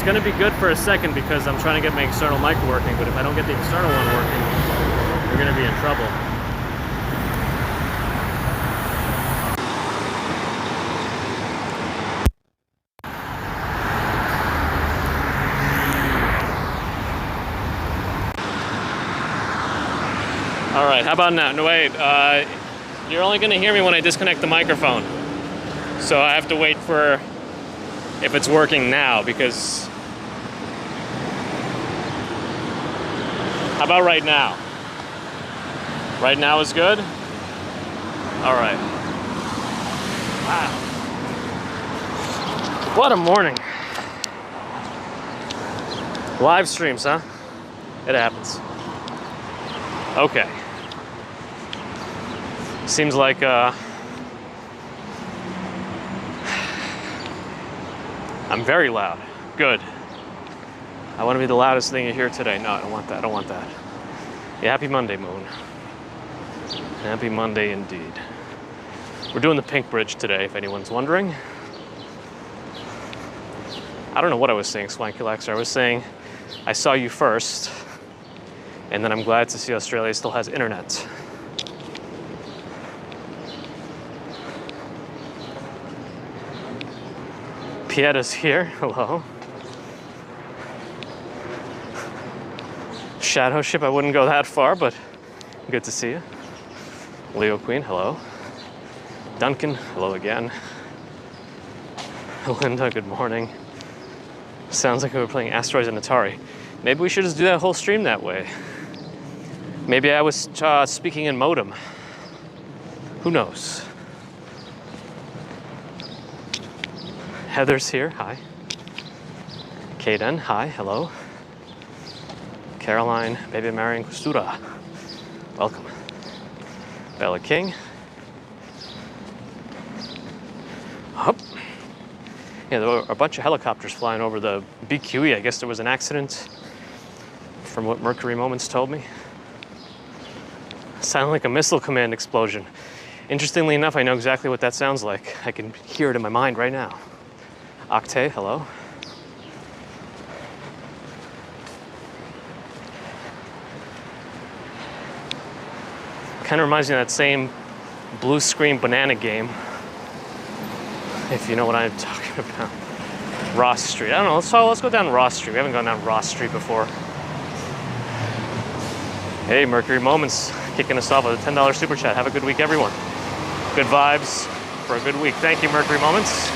gonna be good for a second because I'm trying to get my external mic working, but if I don't get the external one working, we're gonna be in trouble. All right, how about now? No, wait, you're only gonna hear me when I disconnect the microphone. So I have to wait for if it's working now, because how about right now? Right now is good? All right. Wow. What a morning. Live streams, huh? It happens. Okay. Seems like I'm very loud. Good. I want to be the loudest thing you hear today. No, I don't want that. I don't want that. Yeah, happy Monday, Moon. Happy Monday indeed. We're doing the Pink Bridge today, if anyone's wondering. I don't know what I was saying, Swanky Laxer. I was saying I saw you first, and then I'm glad to see Australia still has internet. Pietta's here. Hello. Shadow Ship, I wouldn't go that far, but good to see you. Leo Queen, hello. Duncan, hello again. Linda, good morning. Sounds like we were playing Asteroids and Atari. Maybe we should just do that whole stream that way. Maybe I was speaking in modem. Who knows? Heather's here, hi. Kaden, hi, hello. Caroline, Baby Marian Kustura, welcome. Bella King. Up. Yeah, there were a bunch of helicopters flying over the BQE. I guess there was an accident, from what Mercury Moments told me. Sounded like a missile command explosion. Interestingly enough, I know exactly what that sounds like. I can hear it in my mind right now. Octave, hello. Kind of reminds me of that same blue screen banana game, if you know what I'm talking about. Ross Street. I don't know, let's go down Ross Street. We haven't gone down Ross Street before. Hey, Mercury Moments, kicking us off with a $10 super chat. Have a good week, everyone. Good vibes for a good week. Thank you, Mercury Moments.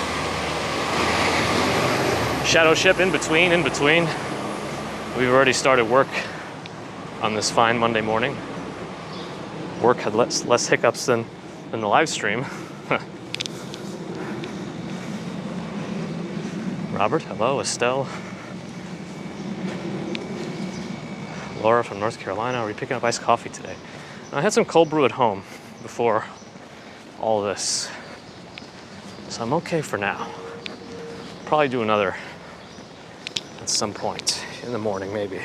Shadow Ship in between. We've already started work on this fine Monday morning. Work had less hiccups than the live stream. Robert, hello. Estelle. Laura from North Carolina. Are we picking up iced coffee today? I had some cold brew at home before all this, so I'm okay for now. Probably do another at some point in the morning, maybe.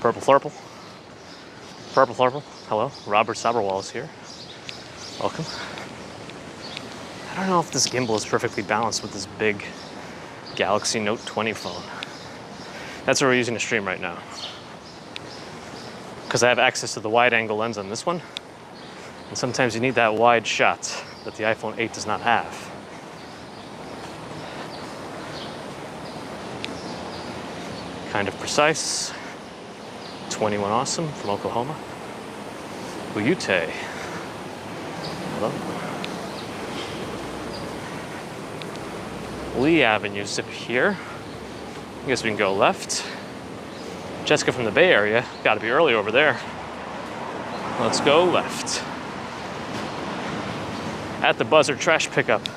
Purple Flurple. Purple Flurple. Hello. Robert Saberwall is here. Welcome. I don't know if this gimbal is perfectly balanced with this big Galaxy Note 20 phone. That's what we're using to stream right now. Because I have access to the wide angle lens on this one. And sometimes you need that wide shot that the iPhone 8 does not have. Kind of precise. 21 Awesome from Oklahoma. Uyute. Hello. Lee Avenue zip here. I guess we can go left. Jessica from the Bay Area. Gotta be early over there. Let's go left. At the Buzzard trash pickup.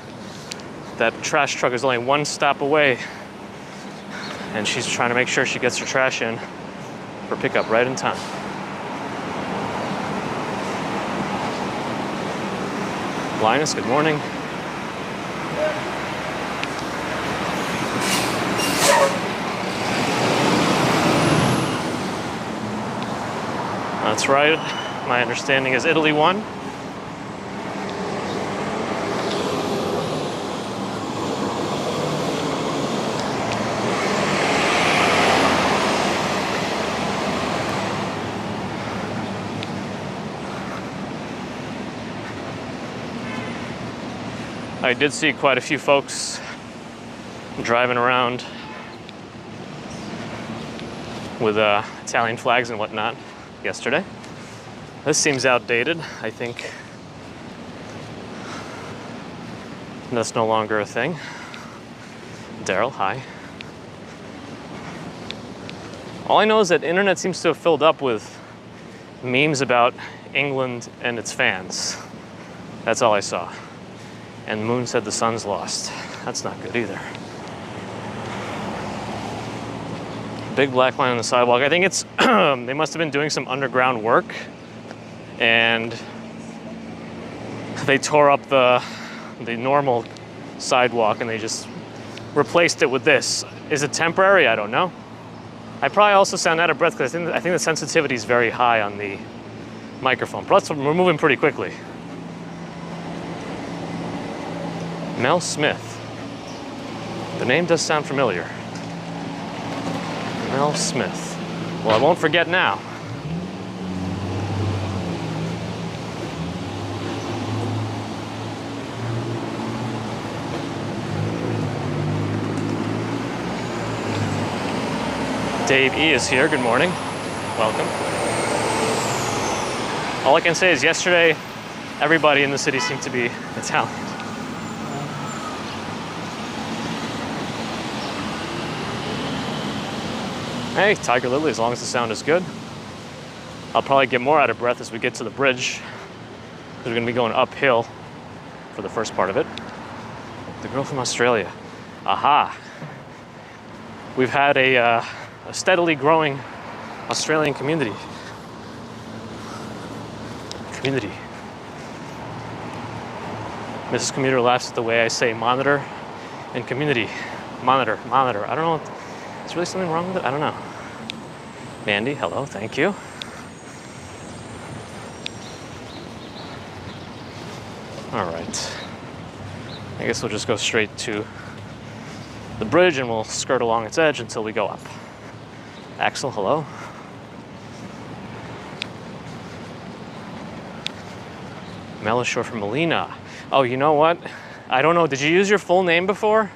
That trash truck is only one stop away. And she's trying to make sure she gets her trash in for pickup right in time. Linus, good morning. That's right. My understanding is Italy won. I did see quite a few folks driving around with Italian flags and whatnot yesterday. This seems outdated. I think that's no longer a thing. Daryl, hi. All I know is that the internet seems to have filled up with memes about England and its fans. That's all I saw. And Moon said the Suns lost. That's not good either. Big black line on the sidewalk. I think it's, they must have been doing some underground work and they tore up the normal sidewalk and they just replaced it with this. Is it temporary? I don't know. I probably also sound out of breath because I think the sensitivity is very high on the microphone. Plus, we're moving pretty quickly. Mel Smith. The name does sound familiar. Mel Smith. Well, I won't forget now. Dave E is here. Good morning. Welcome. All I can say is yesterday, everybody in the city seemed to be Italian. Hey, Tiger Lily, as long as the sound is good. I'll probably get more out of breath as we get to the bridge. We're gonna be going uphill for the first part of it. The girl from Australia. Aha. We've had a steadily growing Australian community. Mrs. Commuter laughs at the way I say monitor and community. Monitor. I don't know. Is really something wrong with it? I don't know. Mandy, hello, thank you. All right. I guess we'll just go straight to the bridge and we'll skirt along its edge until we go up. Axel, hello. Melishore from Molina. Oh, you know what? I don't know. Did you use your full name before?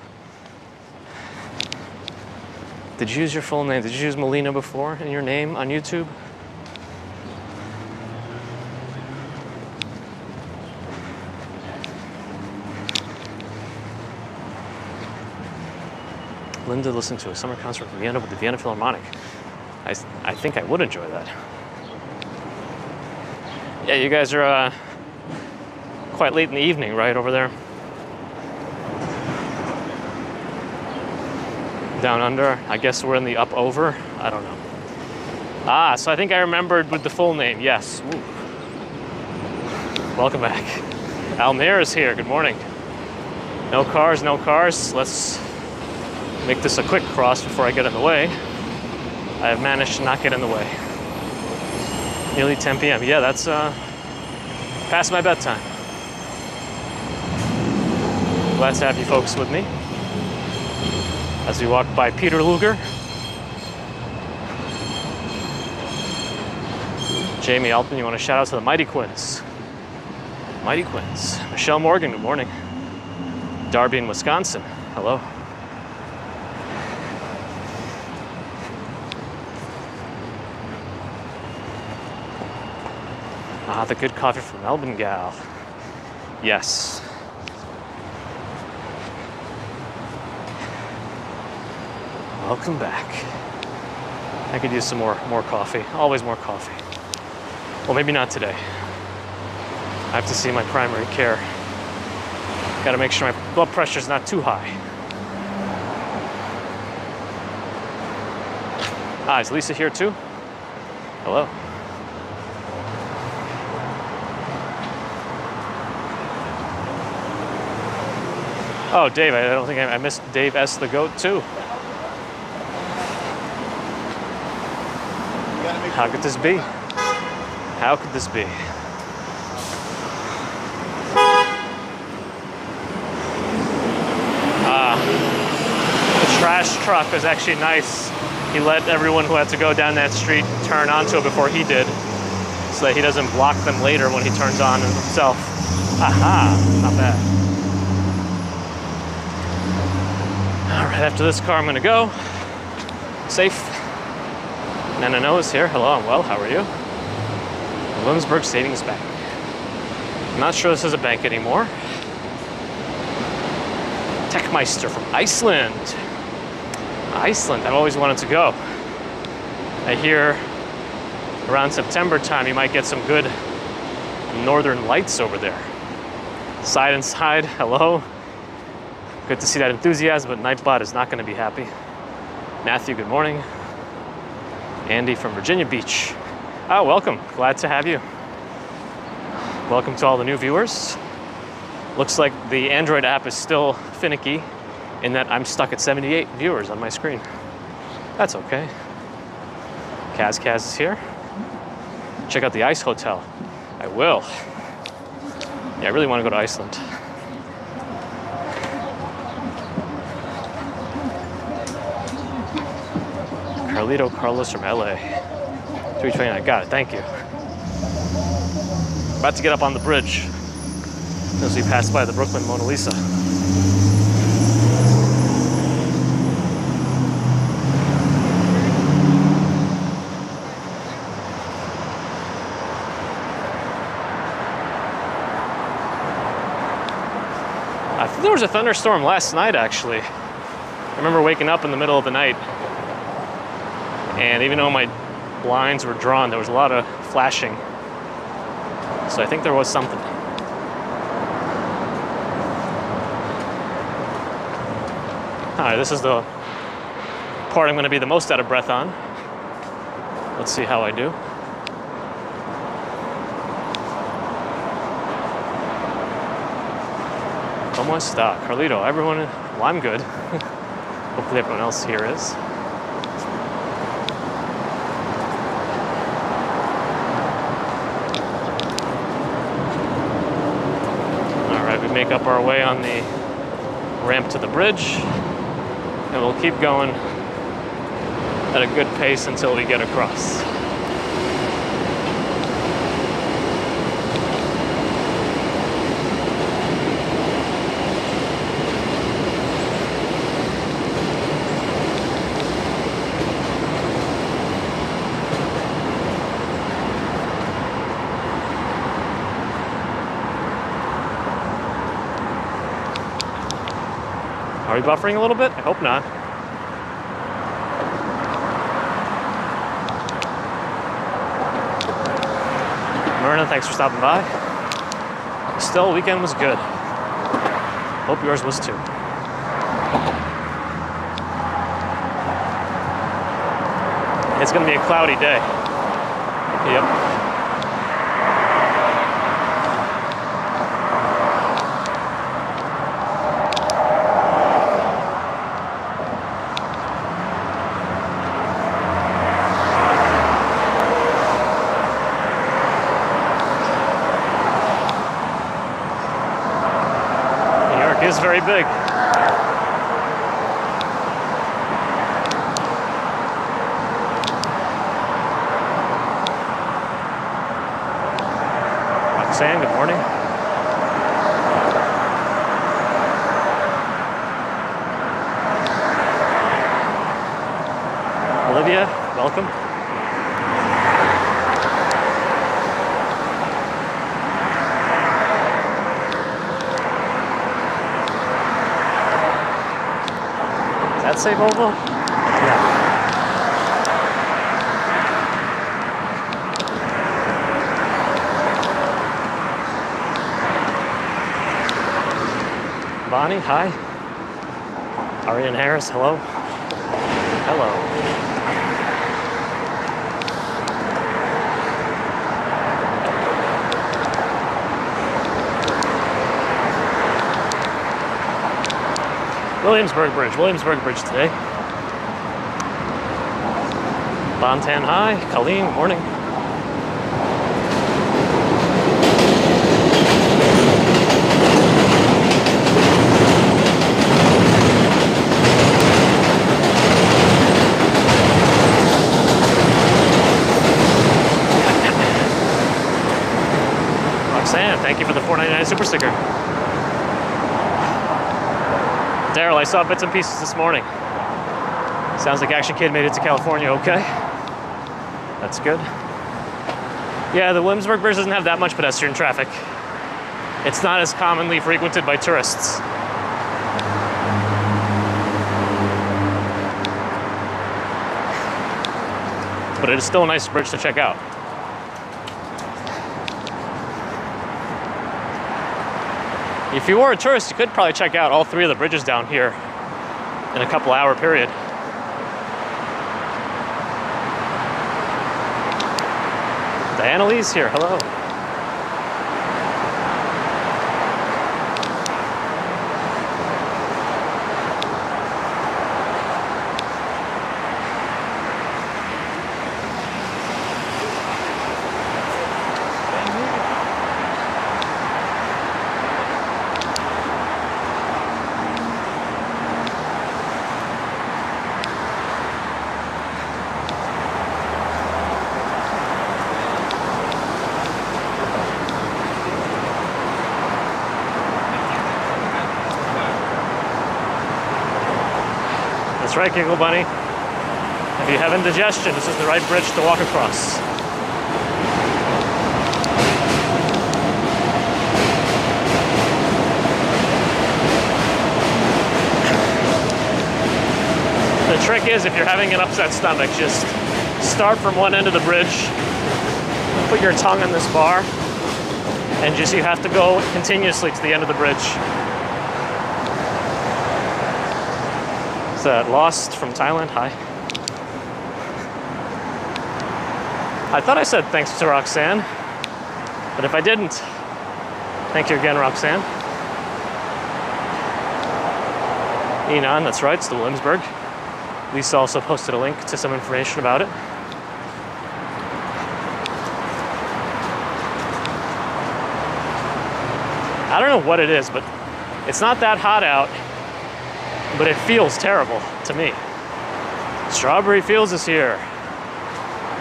Did you use your full name? Did you use Molina before in your name on YouTube? Linda listened to a summer concert in Vienna with the Vienna Philharmonic. I think I would enjoy that. Yeah, you guys are quite late in the evening, right, over there? Down under. I guess we're in the up over. I don't know. Ah, so I think I remembered with the full name. Yes. Ooh. Welcome back. Almir is here. Good morning. No cars, no cars. Let's make this a quick cross before I get in the way. I have managed to not get in the way. Nearly 10 p.m. Yeah, that's past my bedtime. Glad to have you folks with me as we walk by Peter Luger. Jamie Altman, you want to shout out to the Mighty Quins. Mighty Quins. Michelle Morgan, good morning. Darby in Wisconsin, hello. Ah, the good coffee from Melbourne Gal. Yes. Welcome back. I could use some more coffee. Always more coffee. Well, maybe not today. I have to see my primary care. Got to make sure my blood pressure's not too high. Ah, is Lisa here too? Hello. Oh, Dave, I don't think I missed Dave S. the Goat too. How could this be? How could this be? The trash truck was actually nice. He let everyone who had to go down that street turn onto it before he did, so that he doesn't block them later when he turns on himself. Aha, not bad. Right after this car, I'm gonna go. Safe. Nana is here. Hello, I'm well. How are you? Williamsburg Savings Bank. I'm not sure this is a bank anymore. Techmeister from Iceland. Iceland, I've always wanted to go. I hear around September time you might get some good northern lights over there. Side and side, hello. Good to see that enthusiasm, but Nightbot is not going to be happy. Matthew, good morning. Andy from Virginia Beach. Oh, welcome. Glad to have you. Welcome to all the new viewers. Looks like the Android app is still finicky in that I'm stuck at 78 viewers on my screen. That's okay. Kaz is here. Check out the Ice Hotel. I will. Yeah, I really want to go to Iceland. Carlito Carlos from LA. 329, got it, thank you. About to get up on the bridge as we pass by the Brooklyn Mona Lisa. I think there was a thunderstorm last night, actually. I remember waking up in the middle of the night, and even though my blinds were drawn, there was a lot of flashing. So I think there was something. All right, this is the part I'm going to be the most out of breath on. Let's see how I do. ¿Cómo está? Carlito, everyone, well, I'm good. Hopefully everyone else here is. All right, we make up our way on the ramp to the bridge, and we'll keep going at a good pace until we get across. Are we buffering a little bit? I hope not. Myrna, thanks for stopping by. Still, weekend was good. Hope yours was too. It's gonna be a cloudy day. Yep. Is very big. Roxanne, good morning. Olivia, welcome. That say Volvo? Yeah. Bonnie, hi. Ariane Harris, hello. Hello. Williamsburg Bridge today. Bontan, hi. Colleen, morning. Roxanne, thank you for the $4.99 super sticker. Daryl, I saw bits and pieces this morning. Sounds like Action Kid made it to California okay. That's good. Yeah, the Williamsburg Bridge doesn't have that much pedestrian traffic. It's not as commonly frequented by tourists. But it is still a nice bridge to check out. If you were a tourist, you could probably check out all three of the bridges down here in a couple-hour period. Diana Lee's here, hello. That's right, Giggle Bunny. If you have indigestion, this is the right bridge to walk across. The trick is, if you're having an upset stomach, just start from one end of the bridge, put your tongue on this bar, and just you have to go continuously to the end of the bridge. Lost from Thailand, hi. I thought I said thanks to Roxanne, but if I didn't, thank you again, Roxanne. Enon, that's right, it's the Williamsburg. Lisa also posted a link to some information about it. I don't know what it is, but it's not that hot out. But it feels terrible to me. Strawberry Fields is here.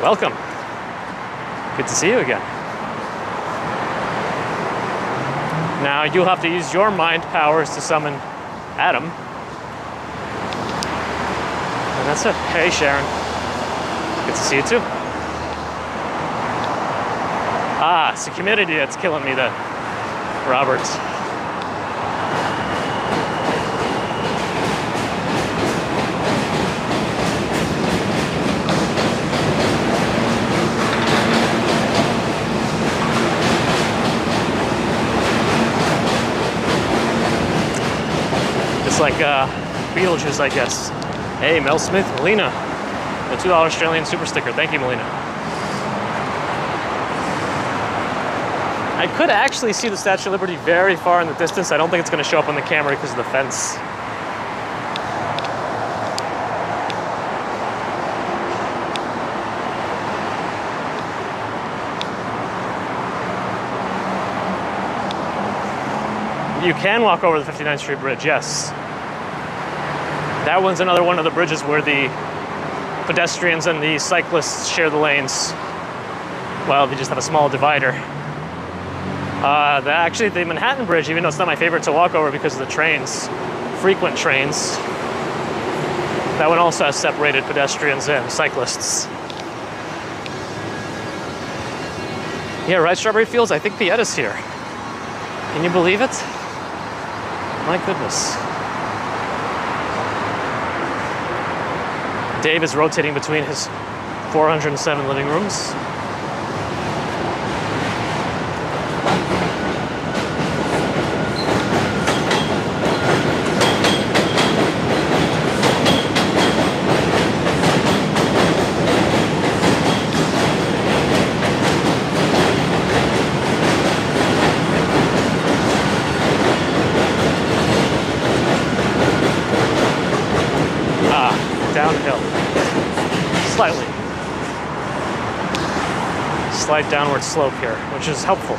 Welcome. Good to see you again. Now you'll have to use your mind powers to summon Adam. And that's it. Hey Sharon. Good to see you too. Ah, it's the humidity that's killing me then, Robert. It's like Beetlejuice, I guess. Hey, Mel Smith, Melina. The $2 Australian super sticker. Thank you, Melina. I could actually see the Statue of Liberty very far in the distance. I don't think it's going to show up on the camera because of the fence. You can walk over the 59th Street Bridge, yes. That one's another one of the bridges where the pedestrians and the cyclists share the lanes. Well, they just have a small divider. Actually, the Manhattan Bridge, even though it's not my favorite to walk over because of the trains, frequent trains, that one also has separated pedestrians and cyclists. Yeah, right, Strawberry Fields, I think Pietta's here. Can you believe it? My goodness. Dave is rotating between his 407 living rooms. Downhill. Slightly. Slight downward slope here, which is helpful.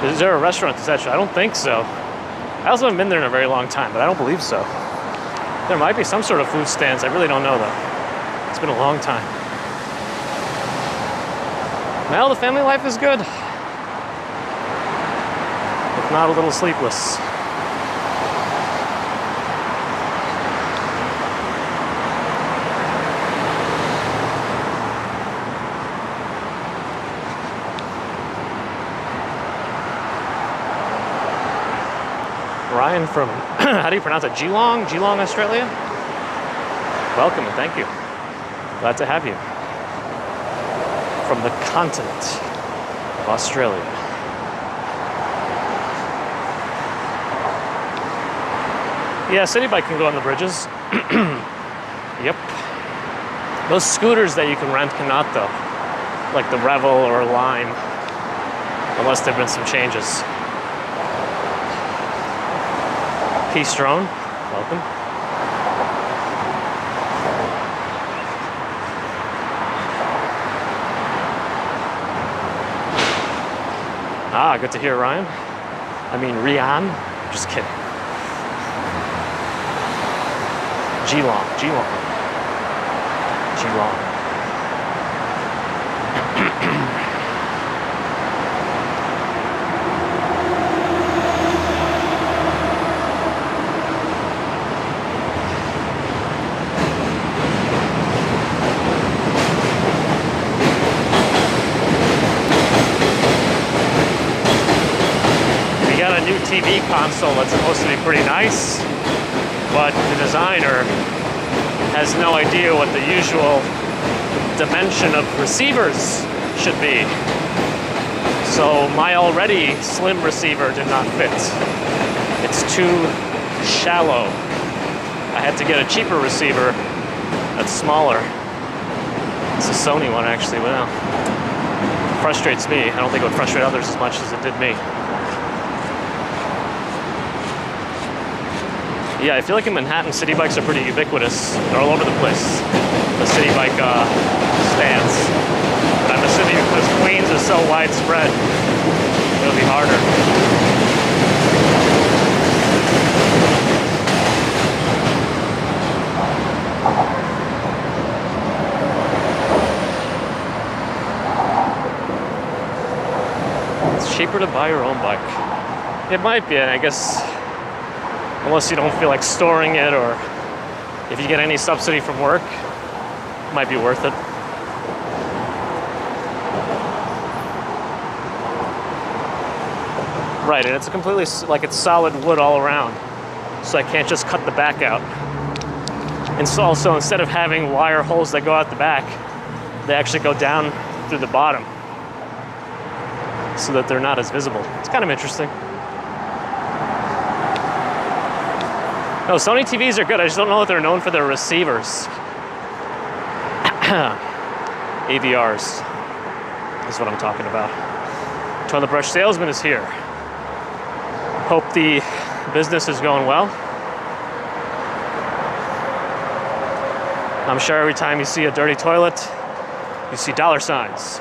Is there a restaurant at the statue? I don't think so. I also haven't been there in a very long time, but I don't believe so. There might be some sort of food stands. I really don't know though. It's been a long time. Well, the family life is good. If not a little sleepless. Ryan from, how do you pronounce it? Geelong, Australia? Welcome and thank you. Glad to have you. From the continent of Australia. Yeah, city bike can go on the bridges. Yep. Those scooters that you can rent cannot though. Like the Revel or Lime. Unless there have been some changes. Peace Drone, welcome. Ah, good to hear, Ryan. I mean, Rian. Just kidding. Geelong. TV console that's supposed to be pretty nice, but the designer has no idea what the usual dimension of receivers should be. So my already slim receiver did not fit. It's too shallow. I had to get a cheaper receiver that's smaller. It's a Sony one actually, but no. Frustrates me. I don't think it would frustrate others as much as it did me. Yeah, I feel like in Manhattan, city bikes are pretty ubiquitous. They're all over the place, the city bike stands. But I'm assuming because Queens is so widespread, it'll be harder. It's cheaper to buy your own bike. It might be, and I guess unless you don't feel like storing it, or if you get any subsidy from work, it might be worth it. Right, and it's a completely, like it's solid wood all around, so I can't just cut the back out. And so also, instead of having wire holes that go out the back, they actually go down through the bottom so that they're not as visible. It's kind of interesting. No, Sony TVs are good. I just don't know if they're known for their receivers. AVRs is what I'm talking about. Toilet brush salesman is here. Hope the business is going well. I'm sure every time you see a dirty toilet, you see dollar signs.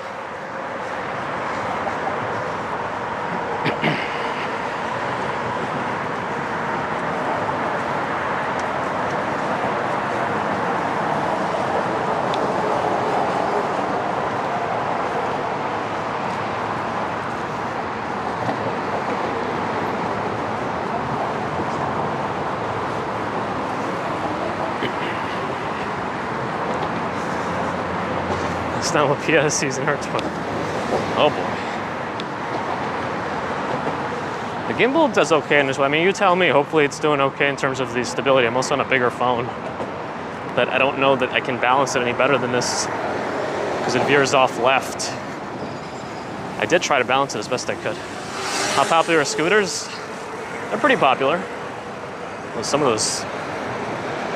It's not what Pia sees in her toilet. Oh boy. The gimbal does okay in this way. I mean, you tell me. Hopefully it's doing okay in terms of the stability. I'm also on a bigger phone, but I don't know that I can balance it any better than this because it veers off left. I did try to balance it as best I could. How popular are scooters? They're pretty popular. Well, some of those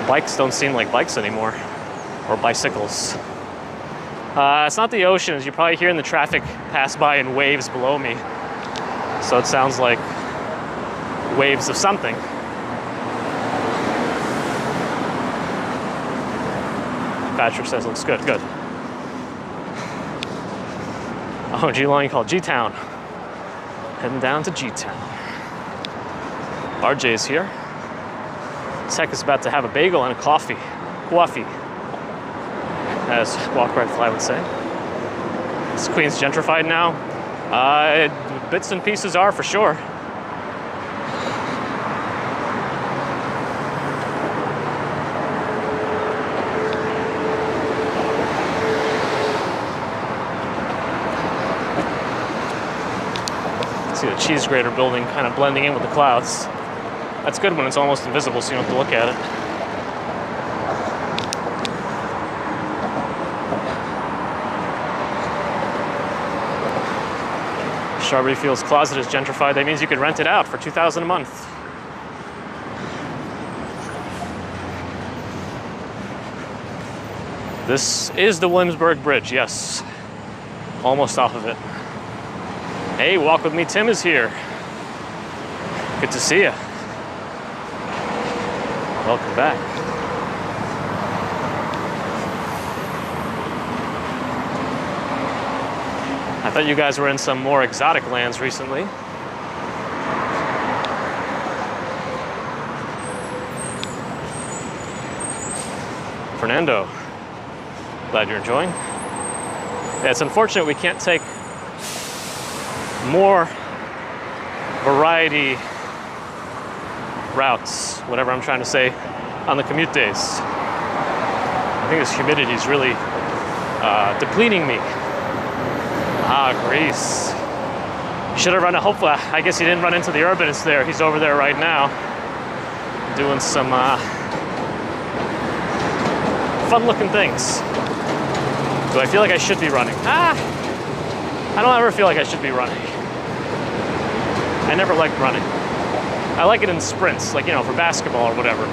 bikes don't seem like bikes anymore, or bicycles. It's not the ocean, as you probably hear in the traffic pass by in waves below me. So it sounds like waves of something. Patrick says looks good, good. Oh, Geelong, you call G-Town. Heading down to G-Town. RJ's here. Tech is about to have a bagel and a coffee. As Walk Right Fly would say. Is Queens gentrified now? Bits and pieces are, for sure. See the cheese grater building kind of blending in with the clouds. That's good when it's almost invisible, so you don't have to look at it. Strawberry Fields Closet is gentrified. That means you could rent it out for $2,000 a month. This is the Williamsburg Bridge, yes. Almost off of it. Hey, Walk With Me Tim is here. Good to see you. Welcome back. I thought you guys were in some more exotic lands recently. Fernando, glad you're enjoying. Yeah, it's unfortunate we can't take more variety routes, whatever I'm trying to say, on the commute days. I think this humidity is really depleting me. Ah, Greece. Should have run a, hopefully, I guess he didn't run into the urbanist there. He's over there right now doing some fun looking things. Do I feel like I should be running? I don't ever feel like I should be running. I never liked running. I like it in sprints, like, you know, for basketball or whatever.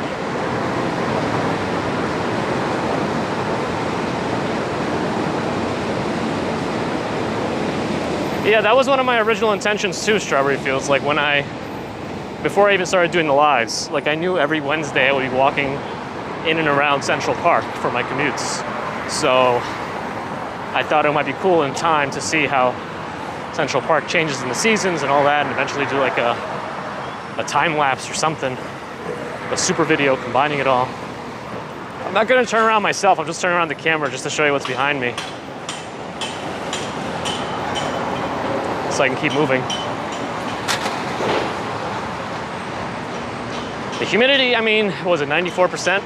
Yeah, that was one of my original intentions too, Strawberry Fields. Like before I even started doing the lives, like I knew every Wednesday I would be walking in and around Central Park for my commutes. So I thought it might be cool in time to see how Central Park changes in the seasons and all that, and eventually do like a time lapse or something, a super video combining it all. I'm not gonna turn around myself, I'm just turning around the camera just to show you what's behind me, so I can keep moving. The humidity, I mean, what was it, 94%?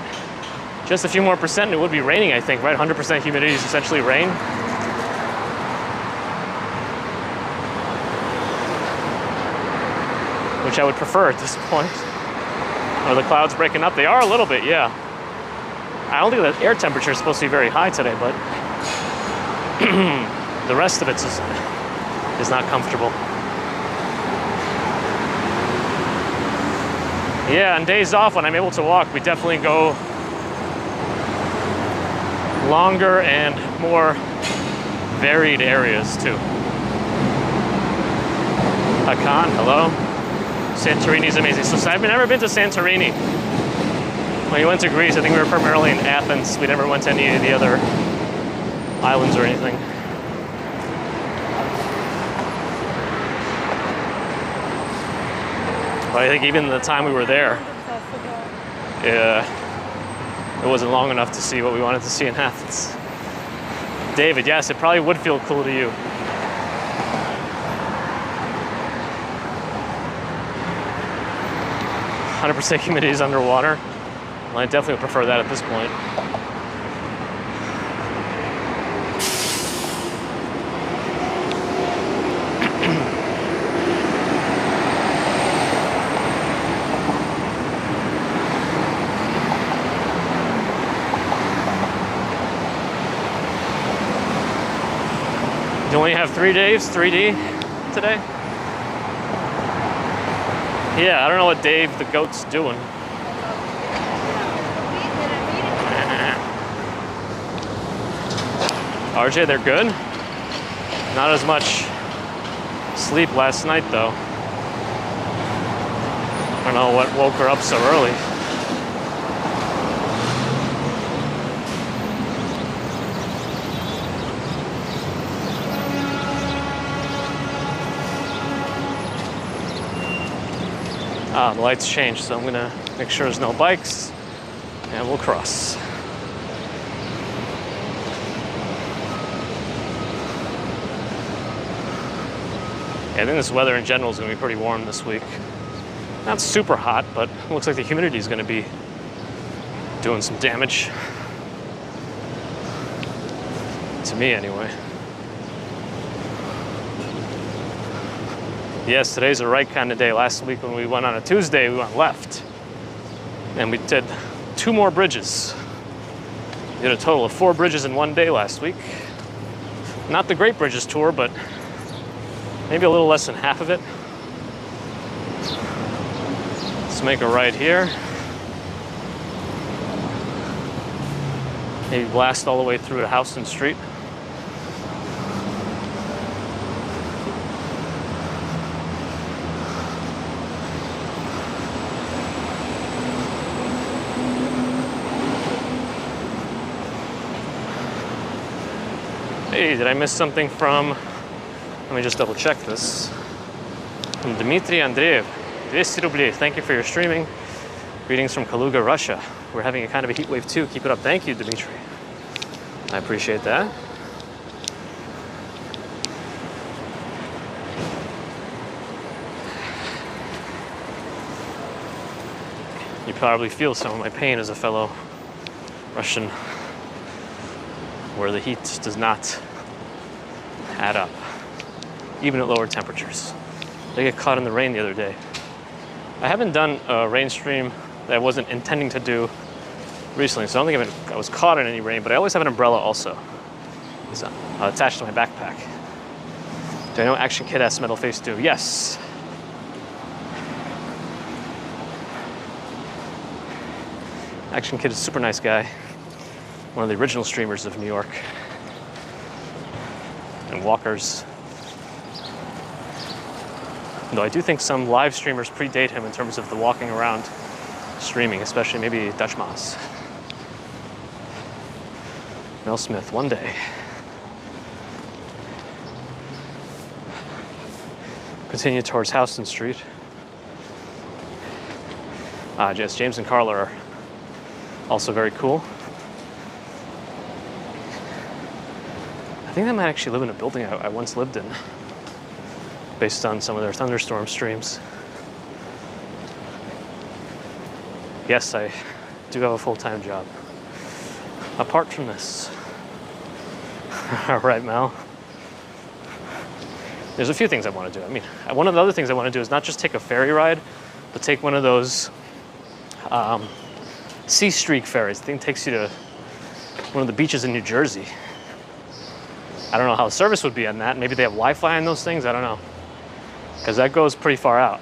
Just a few more percent and it would be raining, I think, right? 100% humidity is essentially rain. Which I would prefer at this point. Are the clouds breaking up? They are a little bit, yeah. I don't think the air temperature is supposed to be very high today, but the rest of it is not comfortable. Yeah, on days off when I'm able to walk, we definitely go longer and more varied areas too. Hakan, hello. Santorini is amazing. So I've never been to Santorini. When we went to Greece, I think we were primarily in Athens. We never went to any of the other islands or anything. But I think even the time we were there, it wasn't long enough to see what we wanted to see in Athens. David, yes, it probably would feel cool to you. %, humidity is underwater. Well, I definitely would prefer that at this point. You only have 3 days, 3D today? Yeah, I don't know what Dave the goat's doing. RJ, they're good. Not as much sleep last night though. I don't know what woke her up so early. The lights changed, so I'm gonna make sure there's no bikes, and we'll cross. Yeah, I think this weather in general is going to be pretty warm this week. Not super hot, but it looks like the humidity is going to be doing some damage. To me, anyway. Yes, today's a right kind of day. Last week when we went on a Tuesday, we went left. And we did 2 more bridges. We did a total of 4 bridges in one day last week. Not the Great Bridges tour, but maybe a little less than half of it. Let's make a right here. Maybe blast all the way through to Houston Street. Hey, did I miss something from, let me just double check this. From Dmitry Andreev, 200 rubley. Thank you for your streaming. Greetings from Kaluga, Russia. We're having a kind of a heat wave too. Keep it up. Thank you, Dmitry. I appreciate that. You probably feel some of my pain as a fellow Russian, where the heat does not add up, even at lower temperatures. They get caught in the rain the other day. I haven't done a rain stream that I wasn't intending to do recently, so I don't think I was caught in any rain, but I always have an umbrella also. It's attached to my backpack. Do I know Action Kid asks Metal Face do? Yes. Action Kid is a super nice guy. One of the original streamers of New York. And walkers. Though I do think some live streamers predate him in terms of the walking around streaming, especially maybe Dutch Moss. Mel Smith, one day. Continue towards Houston Street. Yes, James and Carla are also very cool. I think they might actually live in a building I once lived in, based on some of their thunderstorm streams. Yes, I do have a full-time job. Apart from this. All right, Mel. There's a few things I want to do. I mean, one of the other things I want to do is not just take a ferry ride, but take one of those Sea Streak ferries. The thing takes you to one of the beaches in New Jersey. I don't know how the service would be on that. Maybe they have Wi-Fi on those things. I don't know. Because that goes pretty far out.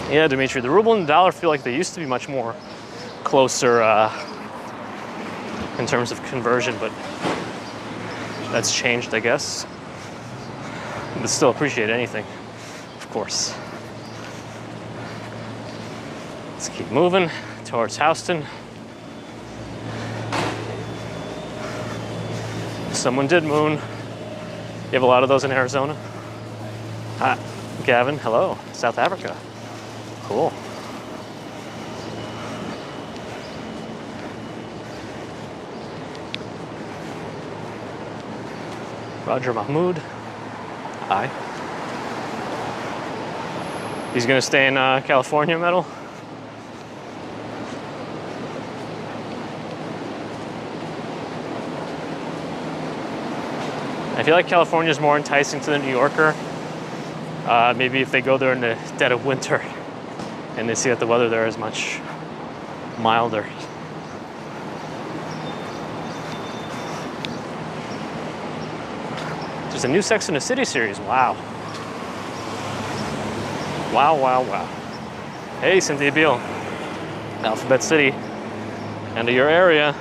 Yeah, Dimitri, the ruble and the dollar feel like they used to be much more closer in terms of conversion, but that's changed, I guess. But still appreciate anything, of course. Let's keep moving towards Houston. Someone did moon. You have a lot of those in Arizona? Gavin, hello, South Africa. Cool. Roger Mahmood. Hi. He's gonna stay in California, Metal? I feel like California is more enticing to the New Yorker. Maybe if they go there in the dead of winter and they see that the weather there is much milder. There's a new Sex and the City series. Wow. Wow, wow, wow. Hey, Cynthia Beale. Alphabet City. End of your area.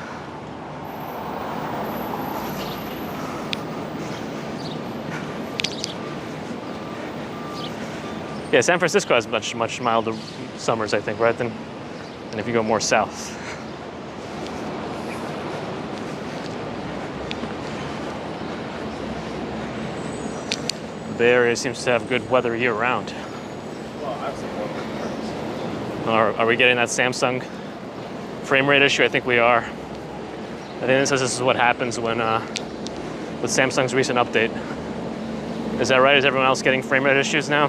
Yeah, San Francisco has much milder summers, I think, right? Than if you go more south. The Bay Area seems to have good weather year-round. Well, I have some weather. Are we getting that Samsung Frame rate issue, I think we are. I think this is what happens when with Samsung's recent update. Is that right? Is everyone else getting frame rate issues now?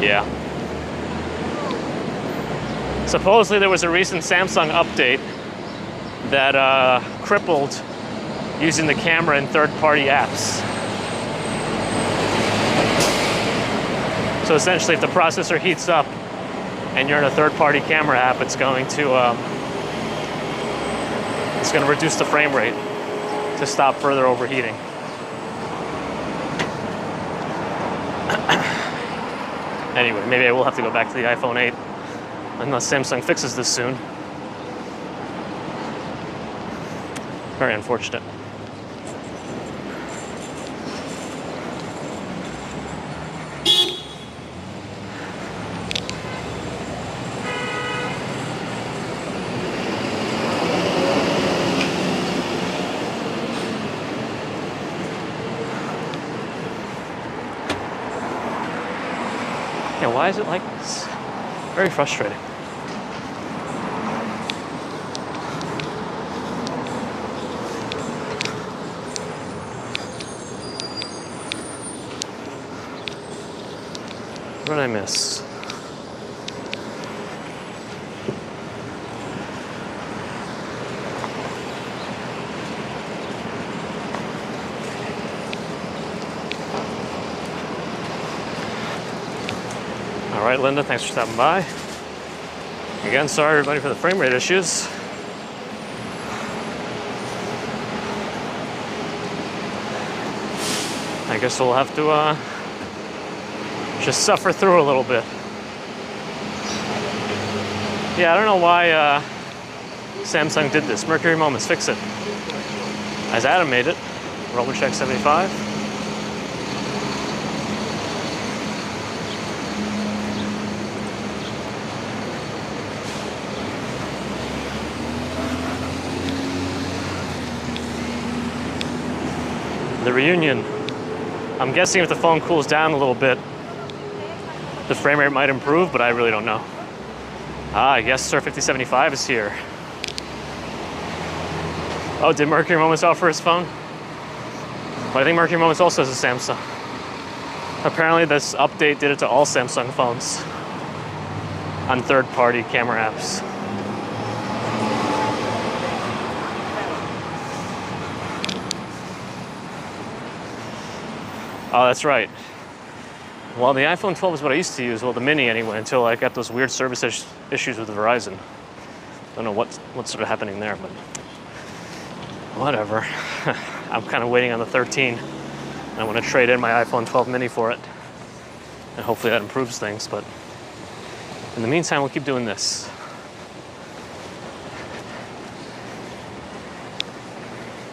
Yeah. Supposedly there was a recent Samsung update that crippled using the camera in third-party apps. So essentially, if the processor heats up and you're in a third-party camera app, it's going to reduce the frame rate to stop further overheating. Anyway, maybe I will have to go back to the iPhone 8 unless Samsung fixes this soon. Very unfortunate. Yeah, why is it like this? Very frustrating. What did I miss? All right, Linda, thanks for stopping by. Again, sorry everybody for the frame rate issues. I guess we'll have to just suffer through a little bit. Yeah, I don't know why Samsung did this. Mercury Moments, fix it. As Adam made it, Roman check 75. The reunion. I'm guessing if the phone cools down a little bit, the frame rate might improve, but I really don't know. Ah, yes, sir, 5075 is here. Oh, did Mercury Moments offer his phone? Well, I think Mercury Moments also has a Samsung. Apparently this update did it to all Samsung phones on third-party camera apps. Oh, that's right. Well, the iPhone 12 is what I used to use, well, the mini anyway, until I got those weird service issues with Verizon. I don't know what's sort of happening there, but whatever. I'm kind of waiting on the 13. I want to trade in my iPhone 12 mini for it, and hopefully that improves things, but in the meantime, we'll keep doing this.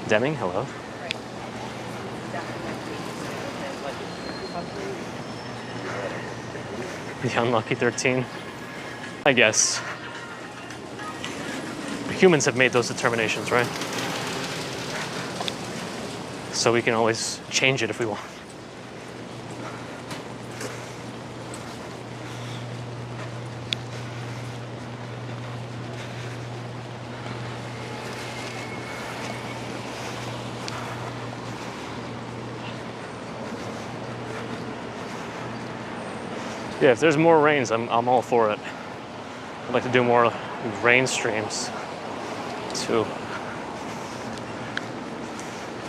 Deming, hello. The unlucky 13, I guess. Humans have made those determinations, right? So we can always change it if we want. Yeah, if there's more rains, I'm all for it. I'd like to do more rain streams too.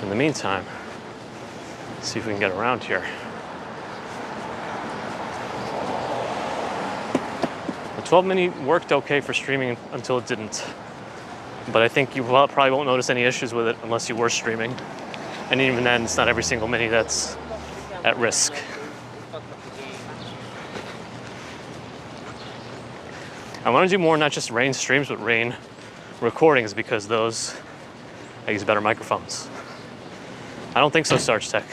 In the meantime, see if we can get around here. The 12 mini worked okay for streaming until it didn't. But I think you probably won't notice any issues with it unless you were streaming. And even then, it's not every single mini that's at risk. I want to do more, not just rain streams, but rain recordings, because those, I use better microphones. I don't think so, Sarge Tech.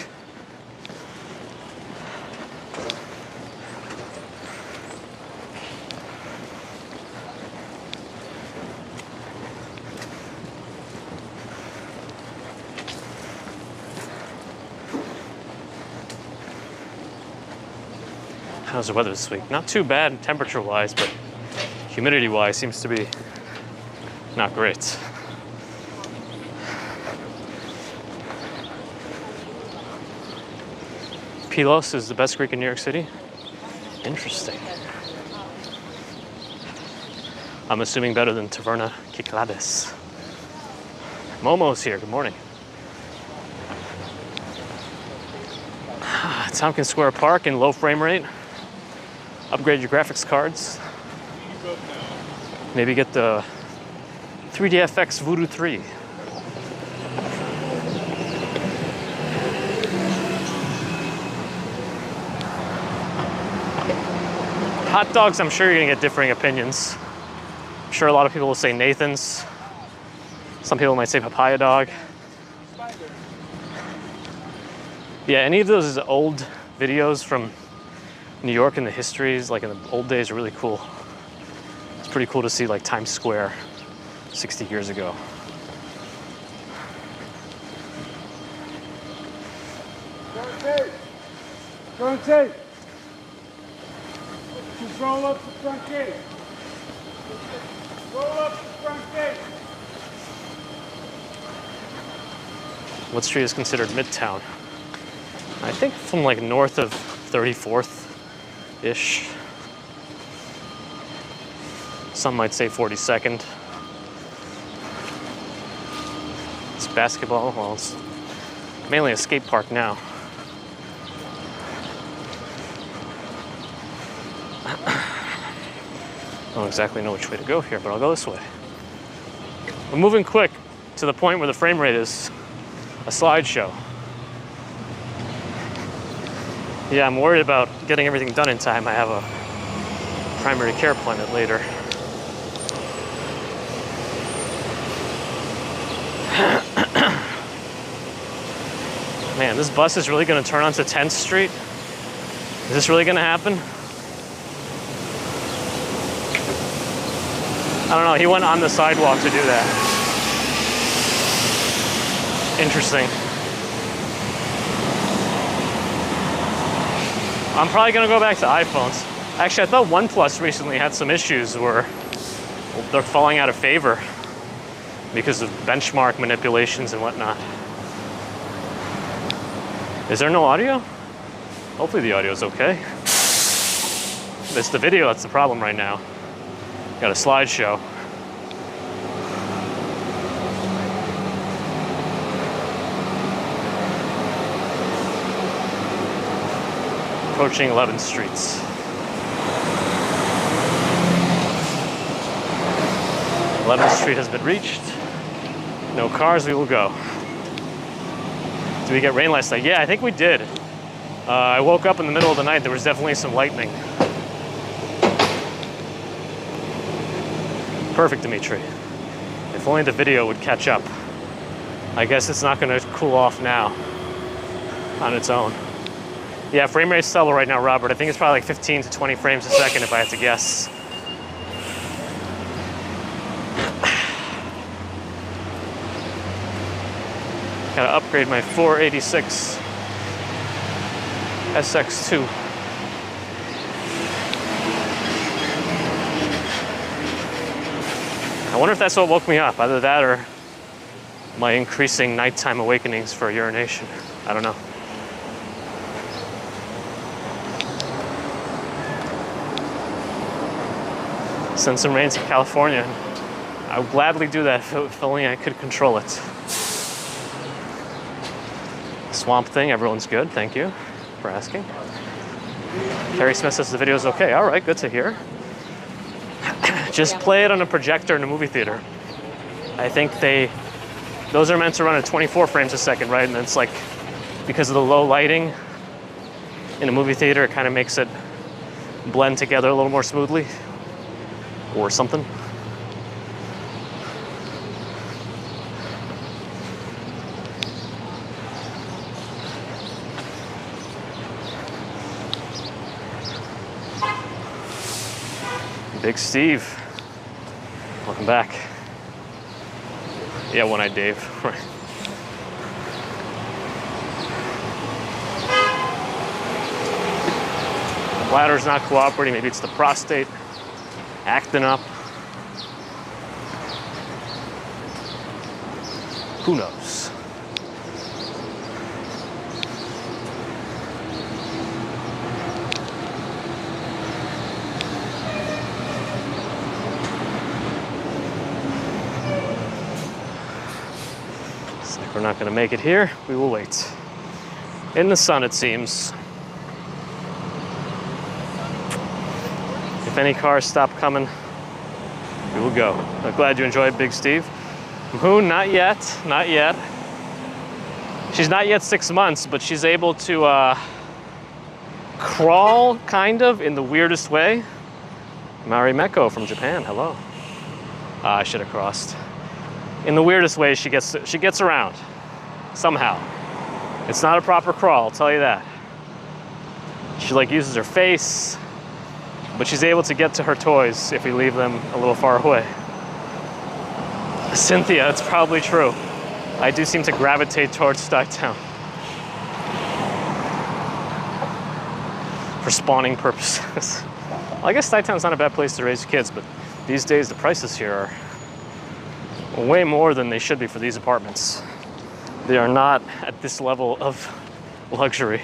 How's the weather this week? Not too bad temperature-wise, but humidity-wise seems to be not great. Pylos is the best Greek in New York City? Interesting. I'm assuming better than Taverna Kyklades. Momo's here, good morning. Tompkins Square Park in low frame rate. Upgrade your graphics cards. Maybe get the 3DFX Voodoo 3. Hot dogs, I'm sure you're gonna get differing opinions. I'm sure a lot of people will say Nathan's. Some people might say papaya dog. Yeah, any of those old videos from New York and the histories, like in the old days, are really cool. It's pretty cool to see like Times Square 60 years ago. Front gate. Just roll up the front gate. Roll up the front gate. What street is considered Midtown? I think from like north of 34th-ish. Some might say 42nd. It's basketball, well, it's mainly a skate park now. I don't exactly know which way to go here, but I'll go this way. We're moving quick to the point where the frame rate is a slideshow. Yeah, I'm worried about getting everything done in time. I have a primary care appointment later. Man, this bus is really gonna turn onto 10th Street? Is this really gonna happen? I don't know, he went on the sidewalk to do that. Interesting. I'm probably gonna go back to iPhones. Actually, I thought OnePlus recently had some issues where they're falling out of favor because of benchmark manipulations and whatnot. Is there no audio? Hopefully the audio is okay. It's the video that's the problem right now. Got a slideshow. Approaching 11th Streets. 11th Street has been reached. No cars, we will go. Did we get rain last night? Yeah, I think we did. I woke up in the middle of the night, there was definitely some lightning. Perfect, Dimitri. If only the video would catch up. I guess it's not gonna cool off now on its own. Yeah, frame rate's stellar right now, Robert. I think it's probably like 15 to 20 frames a second if I had to guess. Gotta upgrade my 486 SX2. I wonder if that's what woke me up, either that or my increasing nighttime awakenings for urination. I don't know. Send some rain to California. I would gladly do that if only I could control it. Swamp Thing, everyone's good, thank you for asking. Carrie Smith says the video's okay. All right, good to hear. Just play it on a projector in a movie theater. I think those are meant to run at 24 frames a second, right? And it's like, because of the low lighting in a movie theater, it kind of makes it blend together a little more smoothly. Or something. Big Steve, welcome back. Yeah, One-Eyed Dave, right. Bladder's not cooperating. Maybe it's the prostate acting up. Who knows? Looks like we're not going to make it here. We will wait. In the sun, it seems. If any cars stop coming, we will go. I'm glad you enjoyed Big Steve. Who? Not yet. Not yet. She's not yet 6 months, but she's able to crawl, kind of, in the weirdest way. Marimeko from Japan. Hello. I should have crossed. In the weirdest way, she gets around somehow. It's not a proper crawl, I'll tell you that. She like uses her face, but she's able to get to her toys if we leave them a little far away. Cynthia, it's probably true. I do seem to gravitate towards Stuyvesant Town for spawning purposes. Well, I guess Stuyvesant Town's not a bad place to raise kids, but these days the prices here are way more than they should be for these apartments. They are not at this level of luxury.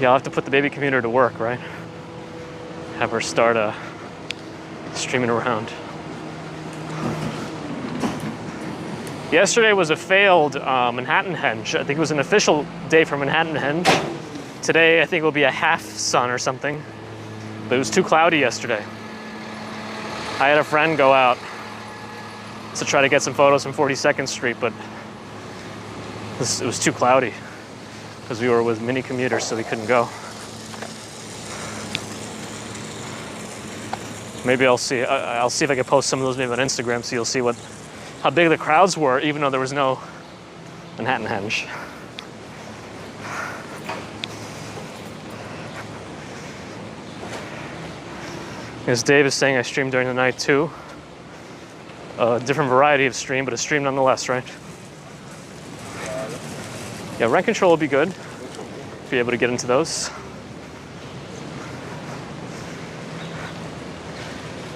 Yeah, I'll have to put the baby commuter to work, right? Have her start streaming around. Yesterday was a failed Manhattan Henge. I think it was an official day for Manhattan Henge. Today, I think it will be a half sun or something. But it was too cloudy yesterday. I had a friend go out to try to get some photos from 42nd Street, but it was too cloudy because we were with mini commuters, so we couldn't go. Maybe I'll see if I can post some of those maybe on Instagram, so you'll see how big the crowds were, even though there was no Manhattan Henge. As Dave is saying, I stream during the night too. A different variety of stream, but a stream nonetheless, right? Yeah, rent control will be good. Be able to get into those.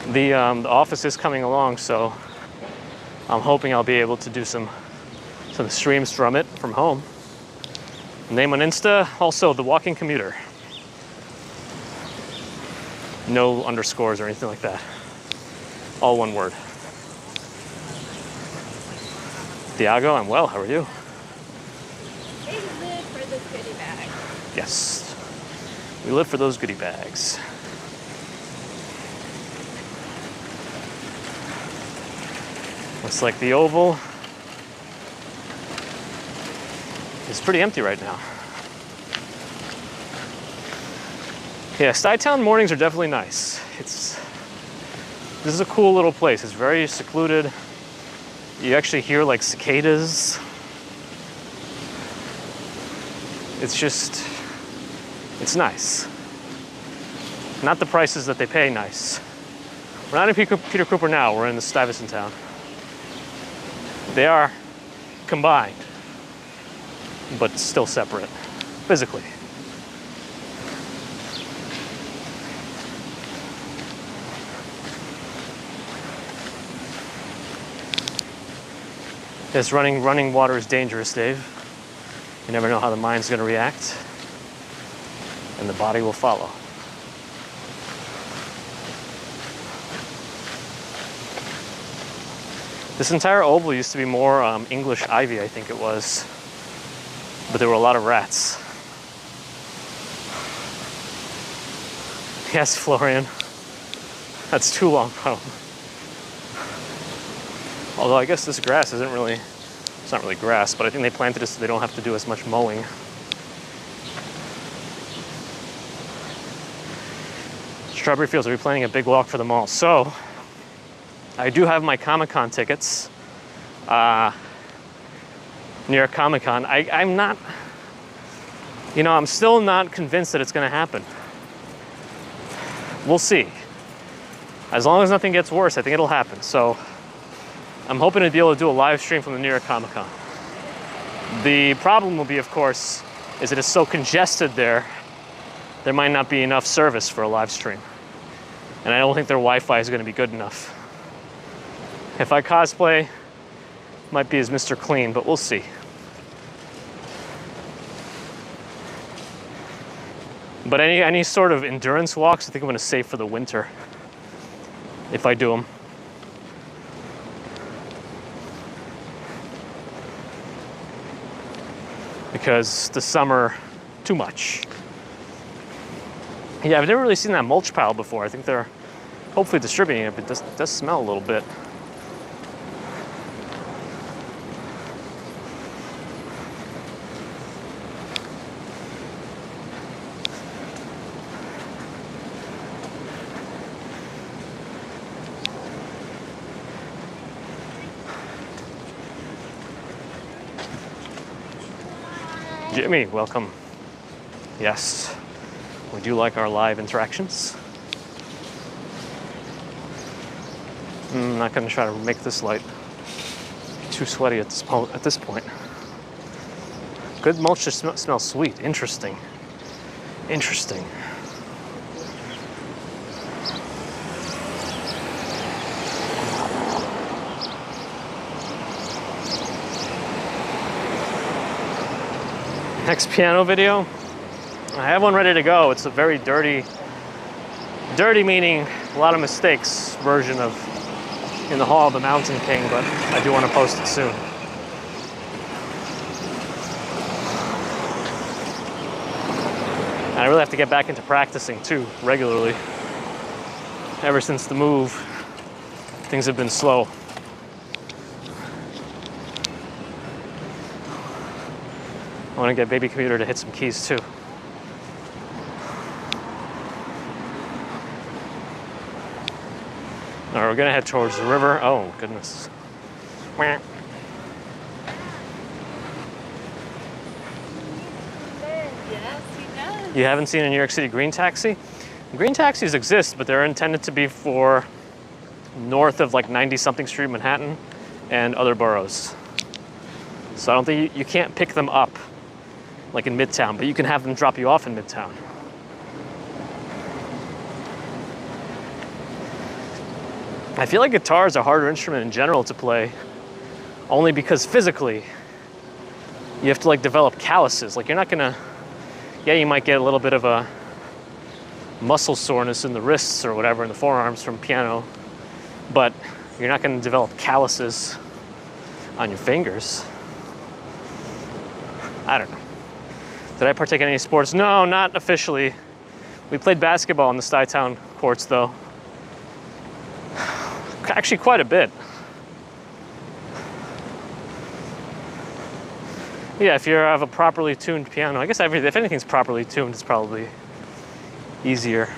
The office is coming along, so I'm hoping I'll be able to do some streams from it from home. Name on Insta, also The Walking Commuter. No underscores or anything like that. All one word. Thiago, I'm well. How are you? They live for this goodie bag. Yes. We live for those goodie bags. Looks like the Oval is pretty empty right now. Yeah, Stuytown mornings are definitely nice. This is a cool little place. It's very secluded. You actually hear like cicadas. It's nice. Not the prices that they pay nice. We're not in Peter Cooper now, we're in the Stuyvesant Town. They are combined, but still separate, physically. Yes, running water is dangerous, Dave. You never know how the mind's gonna react, and the body will follow. This entire oval used to be more English ivy, I think it was, but there were a lot of rats. Yes, Florian, that's too long, bro. Although I guess this grass isn't really, it's not really grass, but I think they planted it so they don't have to do as much mowing. Strawberry Fields, are we planning a big walk for the mall? So, I do have my Comic-Con tickets near Comic-Con. I'm not, I'm still not convinced that it's gonna happen. We'll see. As long as nothing gets worse, I think it'll happen. So I'm hoping to be able to do a live stream from the New York Comic Con. The problem will be, of course, is that it's so congested there, there might not be enough service for a live stream. And I don't think their Wi-Fi is going to be good enough. If I cosplay, might be as Mr. Clean, but we'll see. But any sort of endurance walks, I think I'm going to save for the winter, if I do them. Because the summer, too much. Yeah, I've never really seen that mulch pile before. I think they're hopefully distributing it, but it does smell a little bit. Jimmy, welcome. Yes, we do like our live interactions. I'm not going to try to make this light too sweaty at this point. Good mulch just smells sweet. Interesting. Interesting. Next piano video, I have one ready to go. It's a very dirty meaning a lot of mistakes version of In the Hall of the Mountain King, but I do want to post it soon. And I really have to get back into practicing too, regularly. Ever since the move, things have been slow. I want to get Baby Commuter to hit some keys too. All right, we're gonna head towards the river. Oh, goodness. Yes, he does. You haven't seen a New York City green taxi? Green taxis exist, but they're intended to be for north of like 90-something Street, Manhattan, and other boroughs. So I don't think you can't pick them up like in Midtown, but you can have them drop you off in Midtown. I feel like guitar is a harder instrument in general to play, only because physically, you have to like develop calluses. Like you're not gonna, yeah, you might get a little bit of a muscle soreness in the wrists or whatever in the forearms from piano, but you're not gonna develop calluses on your fingers. I don't know. Did I partake in any sports? No, not officially. We played basketball in the Stuyvesant Town courts though. Actually quite a bit. Yeah, if you have a properly tuned piano, I guess if anything's properly tuned, it's probably easier.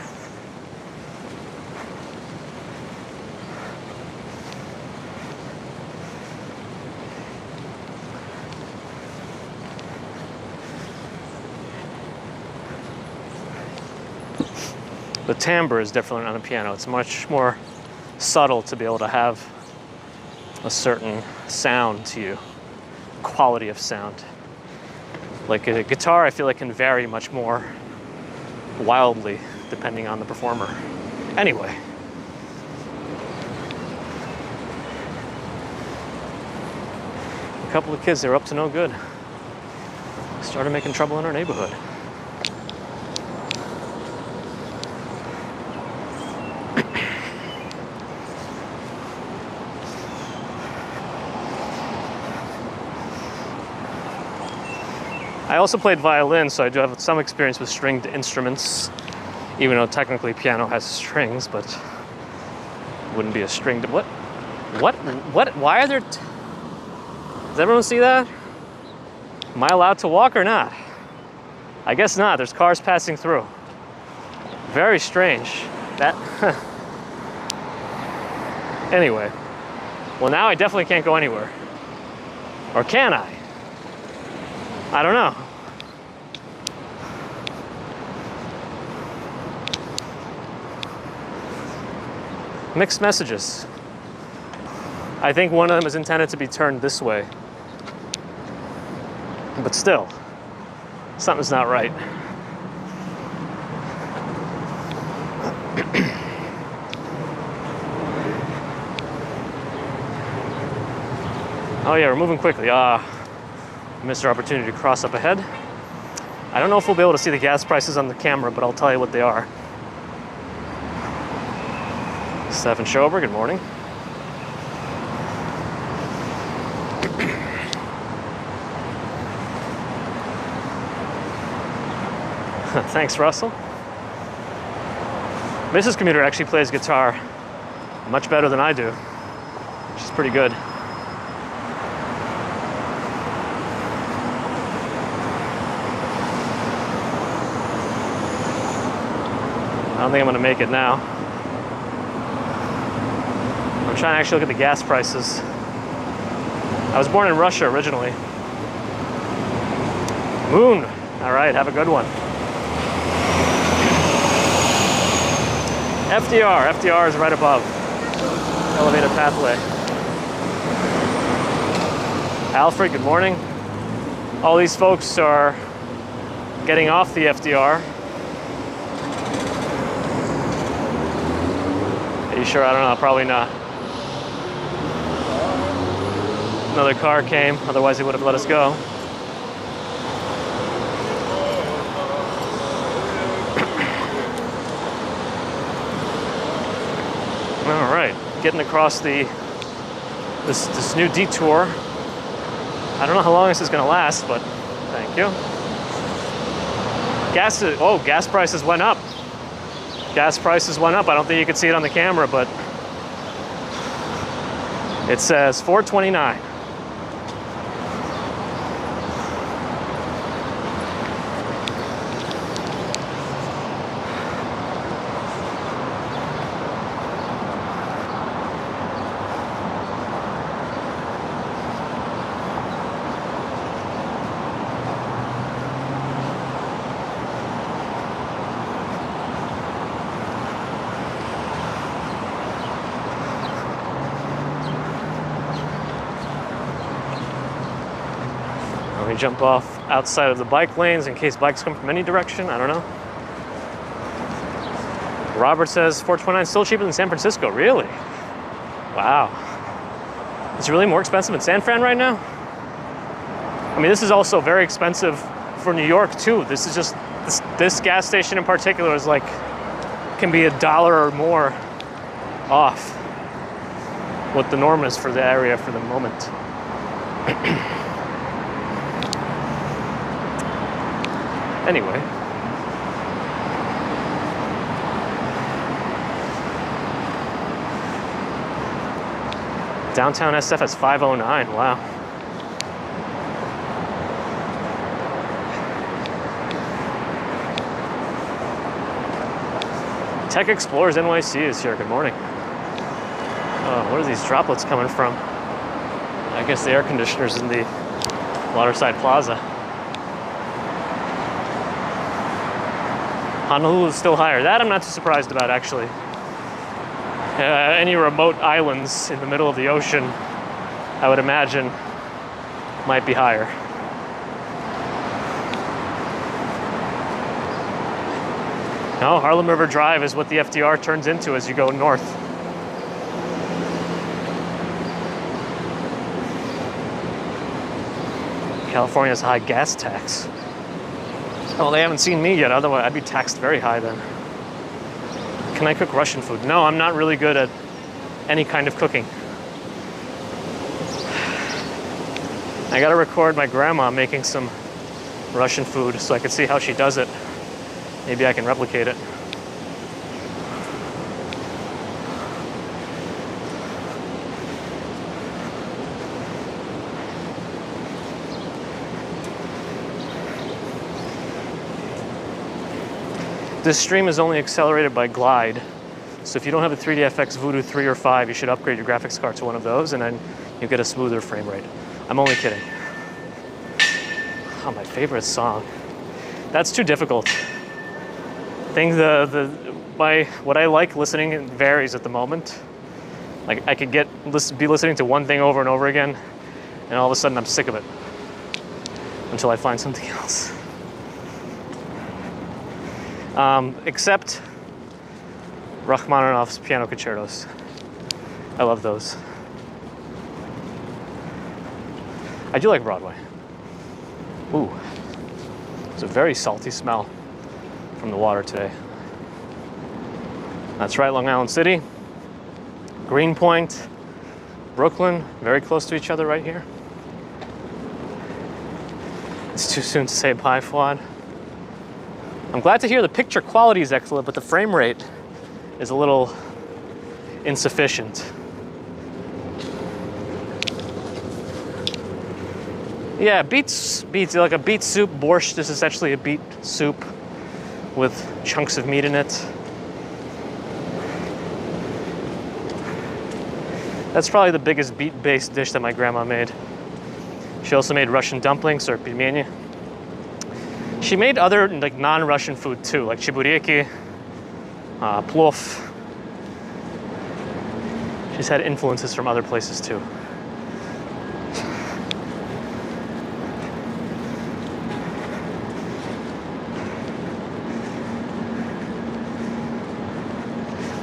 The timbre is different on a piano. It's much more subtle to be able to have a certain sound to you, quality of sound. Like a guitar, I feel like can vary much more wildly depending on the performer. Anyway. A couple of kids, they were up to no good. Started making trouble in our neighborhood. I also played violin, so I do have some experience with stringed instruments, even though technically piano has strings, but it wouldn't be a stringed. What? Why are there? Does everyone see that? Am I allowed to walk or not? I guess not. There's cars passing through. Very strange. That. Anyway. Well, now I definitely can't go anywhere. Or can I? I don't know. Mixed messages. I think one of them is intended to be turned this way. But still, something's not right. Oh yeah, we're moving quickly. Missed our opportunity to cross up ahead. I don't know if we'll be able to see the gas prices on the camera, but I'll tell you what they are. Stephen Schober, good morning. Thanks, Russell. Mrs. Commuter actually plays guitar much better than I do. She's pretty good. I don't think I'm gonna make it now. I'm trying to actually look at the gas prices. I was born in Russia originally. Moon. All right, have a good one. FDR is right above. Elevated pathway. Alfred, good morning. All these folks are getting off the FDR. Are you sure? I don't know, probably not. Another car came, otherwise they would have let us go. All right, getting across this new detour. I don't know how long this is gonna last, but thank you. Gas prices went up. Gas prices went up. I don't think you can see it on the camera, but it says $4.29. Let me jump off outside of the bike lanes in case bikes come from any direction. I don't know. Robert says $4.29 still cheaper than San Francisco. Really? Wow. It's really more expensive in San Fran right now? I mean, this is also very expensive for New York too. This is just, this gas station in particular is like, can be $1 or more off what the norm is for the area for the moment. Anyway. Downtown SF has 509, wow. Tech Explorers NYC is here, good morning. Oh, what are these droplets coming from? I guess the air conditioner's in the Waterside Plaza. Honolulu is still higher. That I'm not too surprised about, actually. Any remote islands in the middle of the ocean, I would imagine, might be higher. No, Harlem River Drive is what the FDR turns into as you go north. California has a high gas tax. Oh, they haven't seen me yet, otherwise I'd be taxed very high then. Can I cook Russian food? No, I'm not really good at any kind of cooking. I gotta record my grandma making some Russian food so I can see how she does it. Maybe I can replicate it. This stream is only accelerated by Glide. So if you don't have a 3DFX Voodoo 3 or 5, you should upgrade your graphics card to one of those and then you'll get a smoother frame rate. I'm only kidding. Oh, my favorite song. That's too difficult. think what I like listening varies at the moment. Like I could be listening to one thing over and over again, and all of a sudden I'm sick of it until I find something else. Except Rachmaninoff's piano concertos. I love those. I do like Broadway. Ooh, it's a very salty smell from the water today. That's right, Long Island City, Greenpoint, Brooklyn, very close to each other right here. It's too soon to say bye, Fuad. I'm glad to hear the picture quality is excellent, but the frame rate is a little insufficient. Yeah, beets, like a beet soup, borscht is essentially a beet soup with chunks of meat in it. That's probably the biggest beet-based dish that my grandma made. She also made Russian dumplings, or pelmeni. She made other like non-Russian food too, like chibureki, plov. She's had influences from other places too.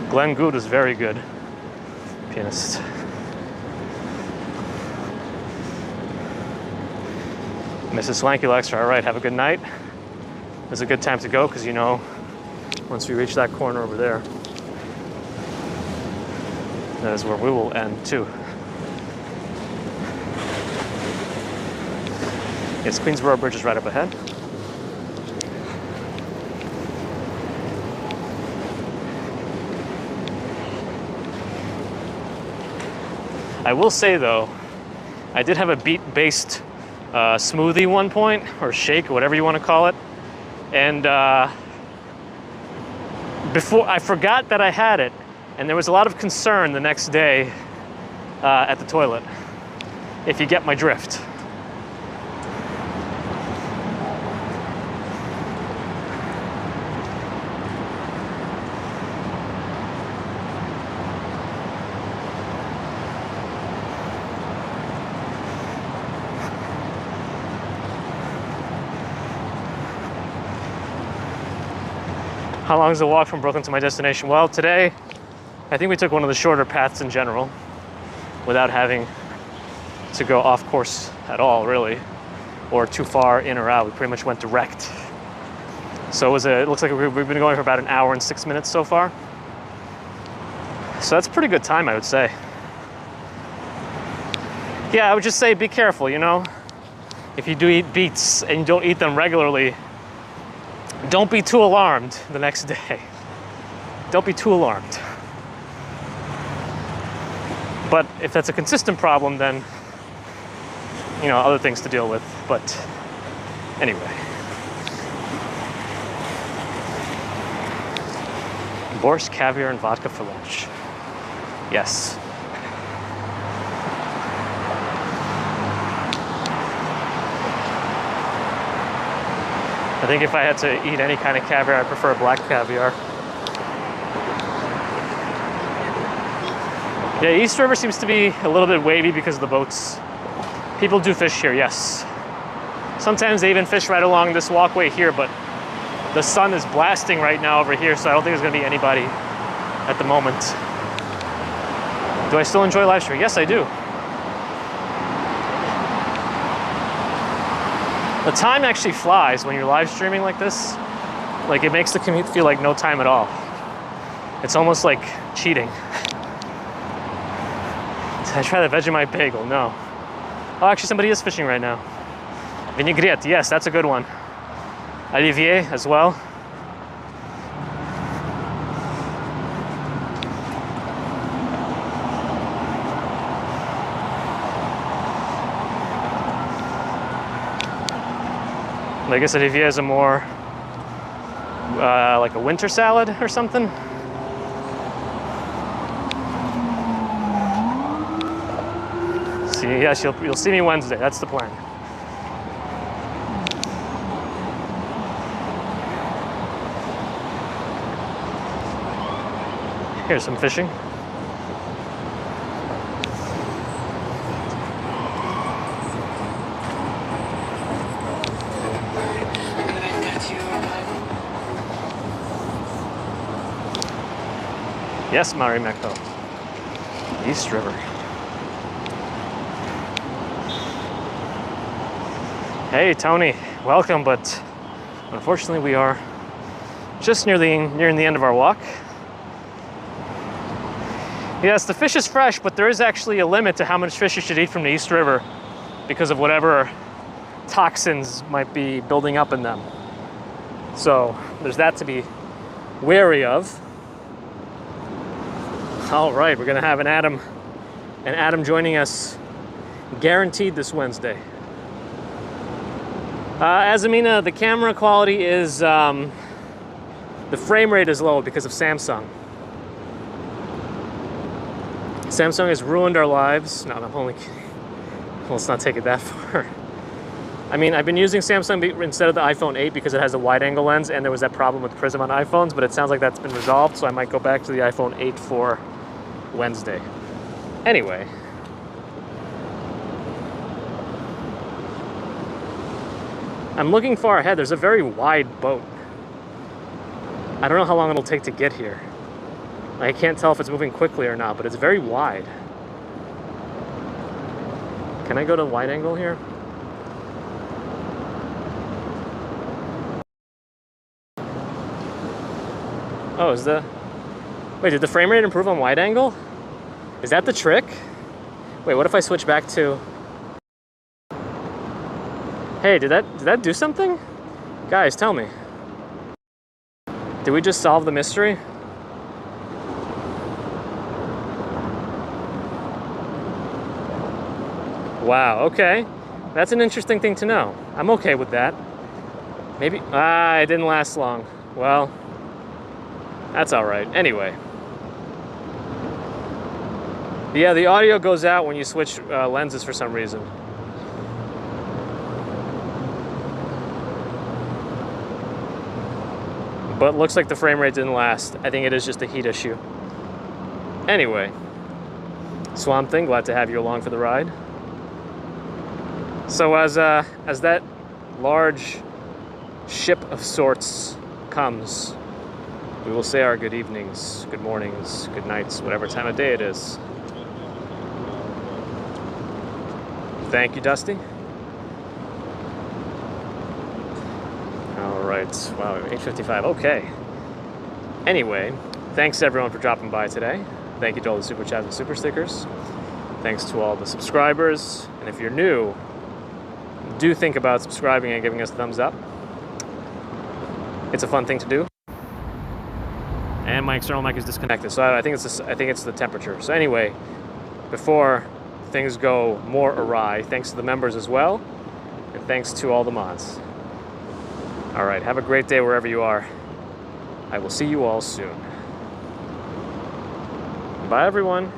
Glenn Gould was very good pianist. Mrs. Swanky Lexter, all right, have a good night. It's a good time to go because you know, once we reach that corner over there, that is where we will end too. Yes, Queensboro Bridge is right up ahead. I will say though, I did have a beet-based smoothie one point, or shake, whatever you want to call it. And before, I forgot that I had it, and there was a lot of concern the next day at the toilet, if you get my drift. How long is the walk from Brooklyn to my destination? Well, today, I think we took one of the shorter paths in general without having to go off course at all, really, or too far in or out. We pretty much went direct. So it looks like we've been going for about an hour and 6 minutes so far. So that's a pretty good time, I would say. Yeah, I would just say be careful, you know? If you do eat beets and you don't eat them regularly, don't be too alarmed the next day. Don't be too alarmed. But if that's a consistent problem, then, you know, other things to deal with. But anyway. Borscht, caviar, and vodka for lunch. Yes. I think if I had to eat any kind of caviar, I prefer black caviar. Yeah, East River seems to be a little bit wavy because of the boats. People do fish here, yes. Sometimes they even fish right along this walkway here, but the sun is blasting right now over here, so I don't think there's gonna be anybody at the moment. Do I still enjoy live streaming? Yes, I do. The time actually flies when you're live streaming like this. Like, it makes the commute feel like no time at all. It's almost like cheating. Did I try the Vegemite bagel? No. Oh, actually somebody is fishing right now. Vinaigrette, yes, that's a good one. Olivier as well. I guess Olivier is a more, like a winter salad or something. See, yes, you'll see me Wednesday. That's the plan. Here's some fishing. Yes, Marimekko. East River. Hey, Tony. Welcome, but unfortunately we are just nearing the end of our walk. Yes, the fish is fresh, but there is actually a limit to how much fish you should eat from the East River because of whatever toxins might be building up in them. So there's that to be wary of. All right, we're gonna have an Adam joining us guaranteed this Wednesday. As Amina, the camera quality is, the frame rate is low because of Samsung. Samsung has ruined our lives. No, I'm only kidding. Well, let's not take it that far. I mean, I've been using Samsung instead of the iPhone 8 because it has a wide-angle lens, and there was that problem with Prism on iPhones, but it sounds like that's been resolved, so I might go back to the iPhone 8 for Wednesday. Anyway. I'm looking far ahead. There's a very wide boat. I don't know how long it'll take to get here. I can't tell if it's moving quickly or not, but it's very wide. Can I go to wide angle here? Oh, wait, did the frame rate improve on wide angle? Is that the trick? Wait, what if I switch back to... Hey, did that do something? Guys, tell me. Did we just solve the mystery? Wow, okay. That's an interesting thing to know. I'm okay with that. Maybe, it didn't last long. Well, that's all right. Anyway. Yeah, the audio goes out when you switch lenses for some reason. But looks like the frame rate didn't last. I think it is just a heat issue. Anyway, Swamp Thing, glad to have you along for the ride. So as that large ship of sorts comes, we will say our good evenings, good mornings, good nights, whatever time of day it is. Thank you, Dusty. All right, wow, 8:55, okay. Anyway, thanks everyone for dropping by today. Thank you to all the super chats and super stickers. Thanks to all the subscribers. And if you're new, do think about subscribing and giving us a thumbs up. It's a fun thing to do. And my external mic is disconnected, so I think it's the temperature. So anyway, before things go more awry, thanks to the members as well, and thanks to all the mods. All right, have a great day wherever you are. I will see you all soon. Bye, everyone.